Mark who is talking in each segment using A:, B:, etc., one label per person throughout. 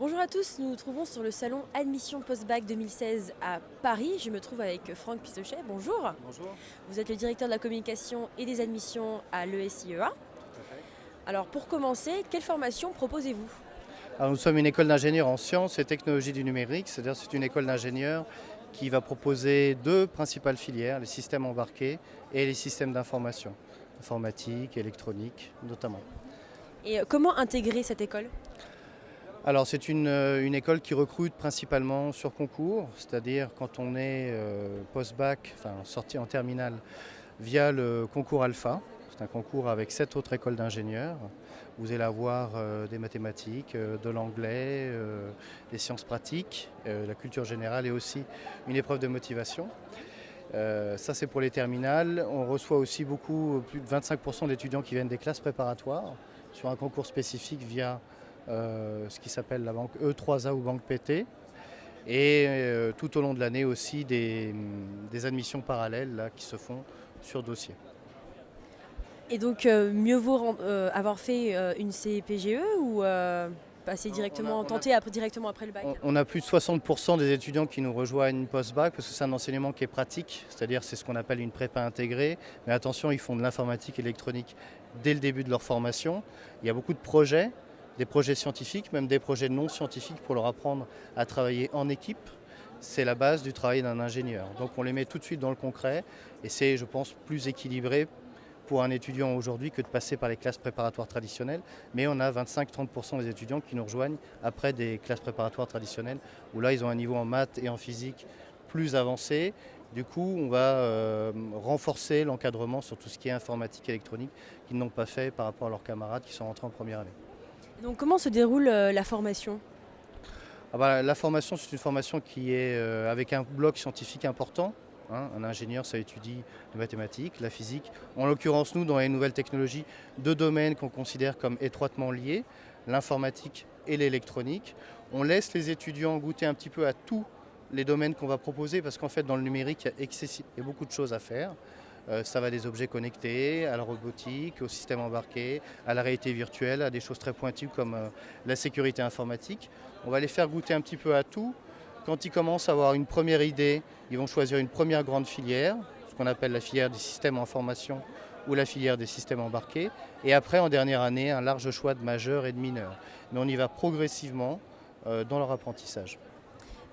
A: Bonjour à tous, nous nous trouvons sur le salon Admission Post-Bac 2016 à Paris. Je me trouve avec Franck Pistochet. Bonjour.
B: Bonjour.
A: Vous êtes le directeur de la communication et des admissions à l'ESIEA.
B: Tout à fait.
A: Alors pour commencer, quelle formation proposez-vous?
B: Alors, nous sommes une école d'ingénieurs en sciences et technologies du numérique, c'est-à-dire c'est une école d'ingénieurs qui va proposer deux principales filières, les systèmes embarqués et les systèmes d'information, informatique, électronique notamment.
A: Et comment intégrer cette école?
B: Alors c'est une école qui recrute principalement sur concours, c'est-à-dire quand on est post-bac, enfin sorti en terminale, via le concours Alpha. C'est un concours avec 7 autres écoles d'ingénieurs. Vous allez avoir des mathématiques, de l'anglais, des sciences pratiques, la culture générale et aussi une épreuve de motivation. Ça c'est pour les terminales. On reçoit aussi beaucoup, plus de 25% d'étudiants qui viennent des classes préparatoires sur un concours spécifique via ce qui s'appelle la banque E3A ou banque PT. Et tout au long de l'année aussi des admissions parallèles là, qui se font sur dossier.
A: Et donc mieux vaut avoir fait une CPGE ou passer directement, directement après le bac?
B: On a plus de 60% des étudiants qui nous rejoignent post-bac parce que c'est un enseignement qui est pratique, c'est-à-dire c'est ce qu'on appelle une prépa intégrée. Mais attention, ils font de l'informatique électronique dès le début de leur formation. Il y a beaucoup de projets, des projets scientifiques, même des projets non scientifiques pour leur apprendre à travailler en équipe. C'est la base du travail d'un ingénieur. Donc on les met tout de suite dans le concret et c'est, je pense, plus équilibré pour un étudiant aujourd'hui que de passer par les classes préparatoires traditionnelles. Mais on a 25-30% des étudiants qui nous rejoignent après des classes préparatoires traditionnelles où là ils ont un niveau en maths et en physique plus avancé. Du coup, on va renforcer l'encadrement sur tout ce qui est informatique électronique qu'ils n'ont pas fait par rapport à leurs camarades qui sont rentrés en première année.
A: Donc comment se déroule la formation?
B: La formation, c'est une formation qui est avec un bloc scientifique important. Un ingénieur, ça étudie les mathématiques, la physique. En l'occurrence, nous, dans les nouvelles technologies, deux domaines qu'on considère comme étroitement liés, l'informatique et l'électronique. On laisse les étudiants goûter un petit peu à tous les domaines qu'on va proposer parce qu'en fait, dans le numérique, il y a beaucoup de choses à faire. Ça va des objets connectés, à la robotique, au système embarqué, à la réalité virtuelle, à des choses très pointues comme la sécurité informatique. On va les faire goûter un petit peu à tout. Quand ils commencent à avoir une première idée, ils vont choisir une première grande filière, ce qu'on appelle la filière des systèmes en formation ou la filière des systèmes embarqués. Et après, en dernière année, un large choix de majeurs et de mineurs. Mais on y va progressivement dans leur apprentissage.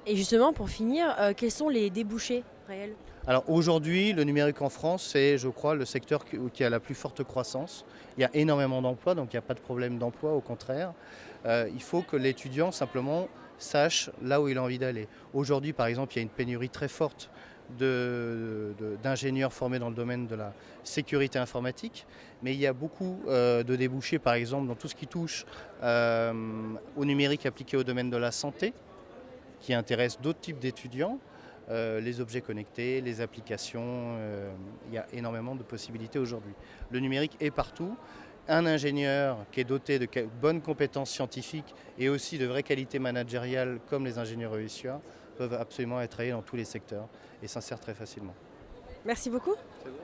A: Et justement, pour finir, quels sont les débouchés réels?
B: Alors aujourd'hui, le numérique en France, c'est, je crois, le secteur qui a la plus forte croissance. Il y a énormément d'emplois, donc il n'y a pas de problème d'emploi, au contraire. Il faut que l'étudiant, simplement, sache là où il a envie d'aller. Aujourd'hui, par exemple, il y a une pénurie très forte d'ingénieurs formés dans le domaine de la sécurité informatique, mais il y a beaucoup de débouchés, par exemple, dans tout ce qui touche au numérique appliqué au domaine de la santé, qui intéresse d'autres types d'étudiants. Les objets connectés, les applications, il y a énormément de possibilités aujourd'hui. Le numérique est partout. Un ingénieur qui est doté de bonnes compétences scientifiques et aussi de vraies qualités managériales comme les ingénieurs ESUA peuvent absolument être travaillés dans tous les secteurs et s'en servent très facilement.
A: Merci beaucoup.
B: C'est bon.